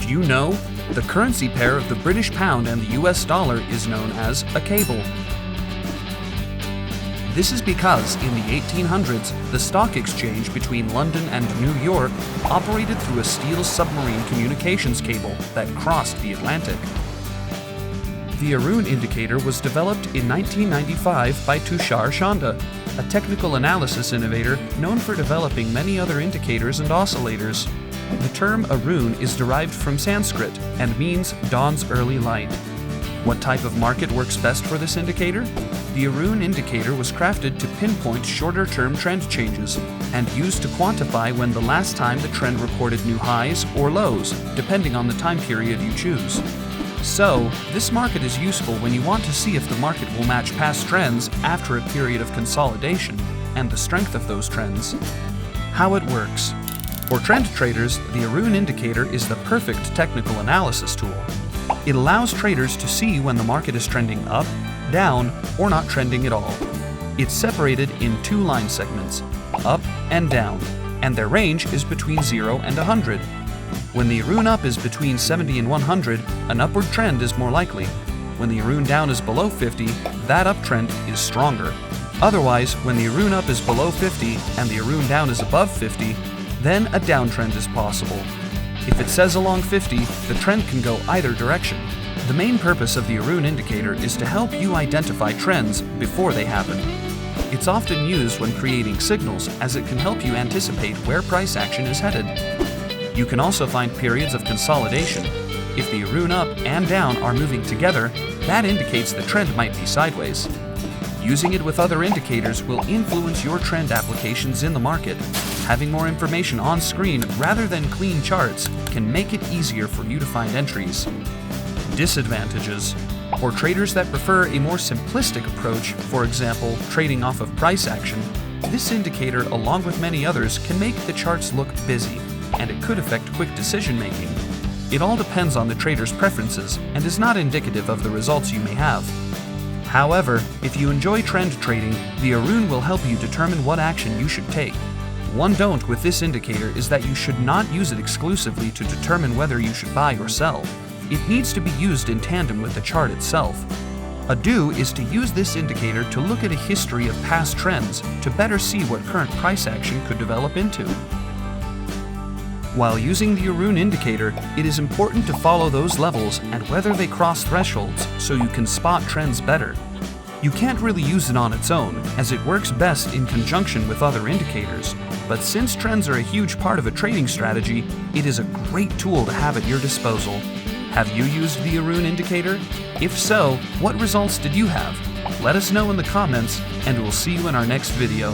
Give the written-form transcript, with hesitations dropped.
Did you know? The currency pair of the British pound and the US dollar is known as a cable. This is because in the 1800s, the stock exchange between London and New York operated through a steel submarine communications cable that crossed the Atlantic. The Aroon indicator was developed in 1995 by Tushar Chanda, a technical analysis innovator known for developing many other indicators and oscillators. The term Aroon is derived from Sanskrit and means dawn's early light. What type of market works best for this indicator? The Aroon indicator was crafted to pinpoint shorter-term trend changes and used to quantify when the last time the trend recorded new highs or lows, depending on the time period you choose. So, this market is useful when you want to see if the market will match past trends after a period of consolidation and the strength of those trends. How it works. For trend traders, the Aroon indicator is the perfect technical analysis tool. It allows traders to see when the market is trending up, down, or not trending at all. It's separated in two line segments, up and down, and their range is between 0 and 100. When the Aroon up is between 70 and 100, an upward trend is more likely. When the Aroon down is below 50, that uptrend is stronger. Otherwise, when the Aroon up is below 50 and the Aroon down is above 50, then a downtrend is possible. If it says along 50, the trend can go either direction. The main purpose of the Aroon indicator is to help you identify trends before they happen. It's often used when creating signals, as it can help you anticipate where price action is headed. You can also find periods of consolidation. If the Aroon up and down are moving together, that indicates the trend might be sideways. Using it with other indicators will influence your trend applications in the market. Having more information on screen rather than clean charts can make it easier for you to find entries. Disadvantages. For traders that prefer a more simplistic approach, for example, trading off of price action, this indicator, along with many others, can make the charts look busy, and it could affect quick decision-making. It all depends on the trader's preferences and is not indicative of the results you may have. However, if you enjoy trend trading, the Aroon will help you determine what action you should take. One don't with this indicator is that you should not use it exclusively to determine whether you should buy or sell. It needs to be used in tandem with the chart itself. A do is to use this indicator to look at a history of past trends to better see what current price action could develop into. While using the Aroon indicator, it is important to follow those levels and whether they cross thresholds so you can spot trends better. You can't really use it on its own, as it works best in conjunction with other indicators, but since trends are a huge part of a trading strategy, it is a great tool to have at your disposal. Have you used the Aroon indicator? If so, what results did you have? Let us know in the comments, and we'll see you in our next video.